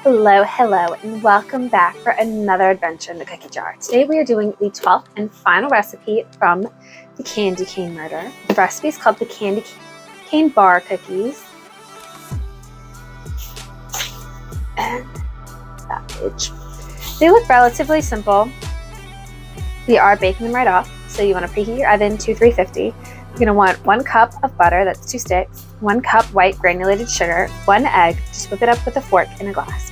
Hello, and welcome back for another adventure in the cookie jar. Today we are doing the 12th and final recipe from the Candy Cane Murder. The recipe is called the Candy Cane Bar Cookies. And package. They look relatively simple. We are baking them right off, so you want to preheat your oven to 350. You're going to want 1 cup of butter, that's 2 sticks, 1 cup white granulated sugar, 1 egg, just whip it up with a fork in a glass.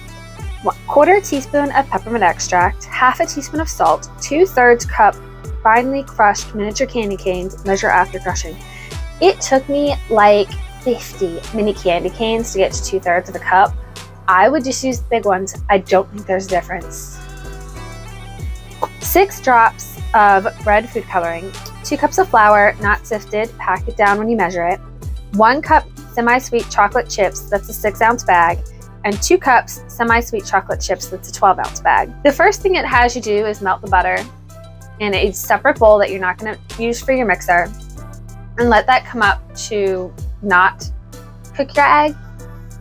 1/4 teaspoon of peppermint extract, 1/2 teaspoon of salt, 2/3 cup finely crushed miniature candy canes, measure after crushing. It took me like 50 mini candy canes to get to 2/3 of a cup. I would just use the big ones. I don't think there's a difference. 6 drops of red food coloring, 2 cups of flour, not sifted, pack it down when you measure it, 1 cup semi-sweet chocolate chips, that's a 6-ounce bag, and 2 cups semi-sweet chocolate chips, that's a 12-ounce bag. The first thing it has you do is melt the butter in a separate bowl that you're not going to use for your mixer, and let that come up to not cook your egg.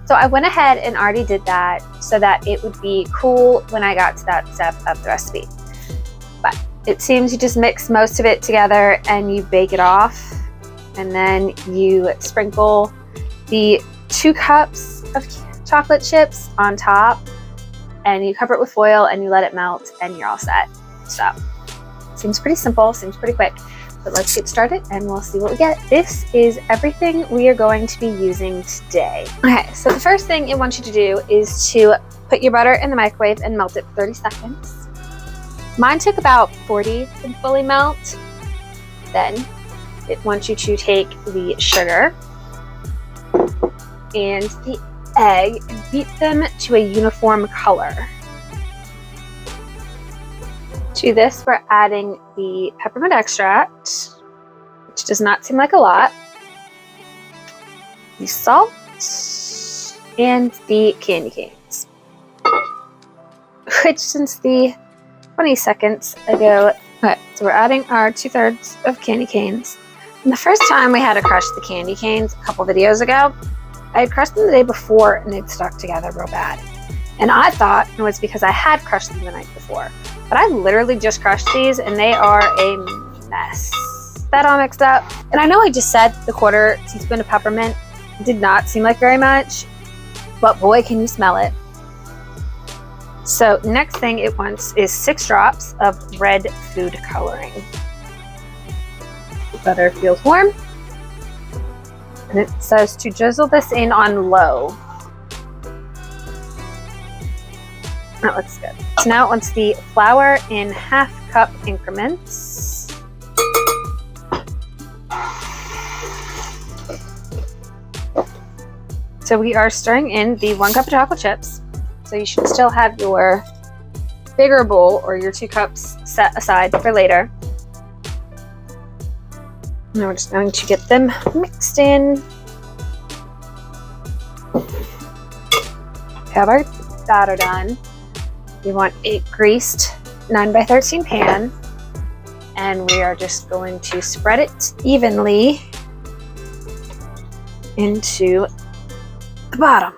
So I went ahead and already did that so that it would be cool when I got to that step of the recipe. But it seems you just mix most of it together and you bake it off, and then you sprinkle the 2 cups of chocolate chips on top, and you cover it with foil and you let it melt, and you're all set. So seems pretty simple, seems pretty quick, but let's get started and we'll see what we get. This is everything we are going to be using today. Okay, so the first thing it wants you to do is to put your butter in the microwave and melt it for 30 seconds. Mine took about 40 to fully melt. Then it wants you to take the sugar and the egg and beat them to a uniform color. To this, we're adding the peppermint extract, which does not seem like a lot, the salt, and the candy canes, which since the 20 seconds ago. Okay, so we're adding our 2/3 of candy canes. And the first time we had to crush the candy canes a couple videos ago, I had crushed them the day before and they'd stuck together real bad. And I thought it was because I had crushed them the night before. But I literally just crushed these and they are a mess. That all mixed up. And I know I just said the 1/4 teaspoon of peppermint. It did not seem like very much, but boy, can you smell it. So next thing it wants is 6 drops of red food coloring. Butter feels warm. And it says to drizzle this in on low. That looks good. So now it wants the flour in 1/2 cup increments. So we are stirring in the 1 cup of chocolate chips. So you should still have your bigger bowl or your 2 cups set aside for later. Now we're just going to get them mixed in. Have our batter done. We want a greased 9x13 pan, and we are just going to spread it evenly into the bottom.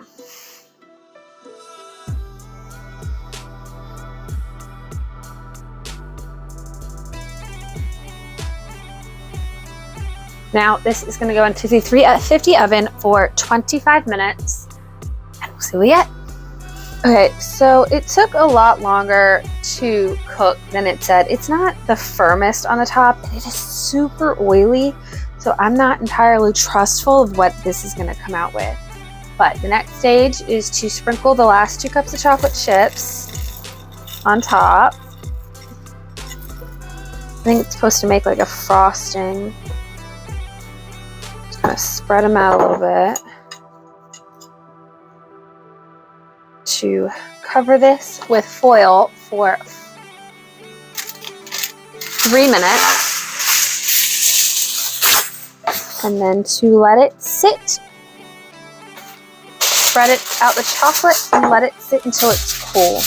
Now this is going to go into the 350 oven for 25 minutes, and we'll see what we get. Okay, so it took a lot longer to cook than it said. It's not the firmest on the top, and it is super oily, so I'm not entirely trustful of what this is going to come out with. But the next stage is to sprinkle the last 2 cups of chocolate chips on top. I think it's supposed to make like a frosting. Just kind of spread them out a little bit to cover this with foil for 3 minutes, and then to let it sit. Spread it out the chocolate and let it sit until it's cool.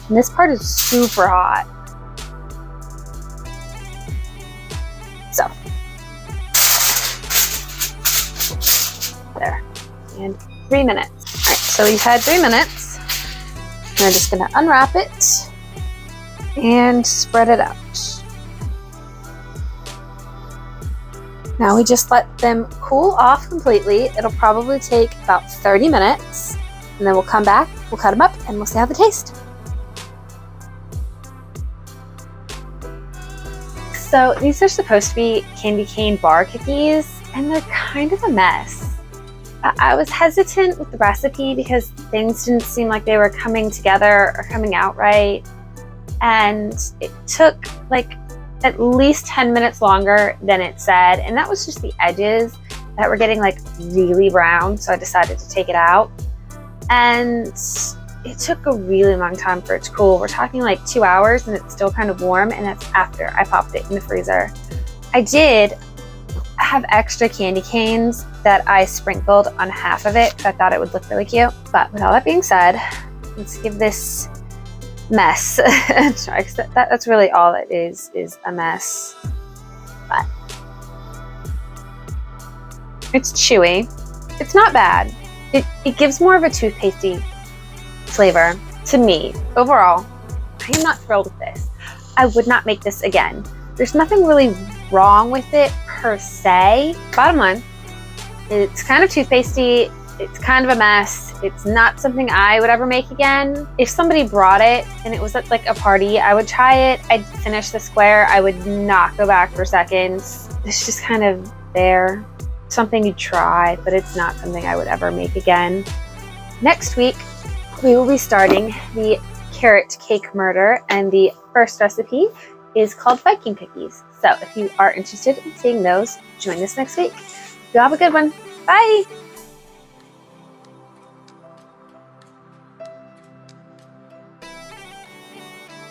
And this part is super hot. So there, and 3 minutes. All right, so we've had 3 minutes. We're just going to unwrap it and spread it out. Now we just let them cool off completely. It'll probably take about 30 minutes, and then we'll come back, we'll cut them up, and we'll see how they taste. So these are supposed to be candy cane bar cookies, and they're kind of a mess. I was hesitant with the recipe because things didn't seem like they were coming together or coming out right. And it took like at least 10 minutes longer than it said. And that was just the edges that were getting like really brown. So I decided to take it out. And it took a really long time for it to cool. We're talking like 2 hours and it's still kind of warm. And that's after I popped it in the freezer. I did have extra candy canes that I sprinkled on half of it because I thought it would look really cute. But with all that being said, let's give this mess a try, because that's really all it is a mess. But it's chewy. It's not bad. It gives more of a toothpastey flavor to me. Overall, I am not thrilled with this. I would not make this again. There's nothing really wrong with it per se. Bottom line, it's kind of toothpastey. It's kind of a mess. It's not something I would ever make again. If somebody brought it and it was at like a party, I would try it. I'd finish the square. I would not go back for seconds. It's just kind of there. Something you try, but it's not something I would ever make again. Next week, we will be starting the carrot cake murder, and the first recipe is called Viking cookies. So if you are interested in seeing those, join us next week. You have a good one. Bye.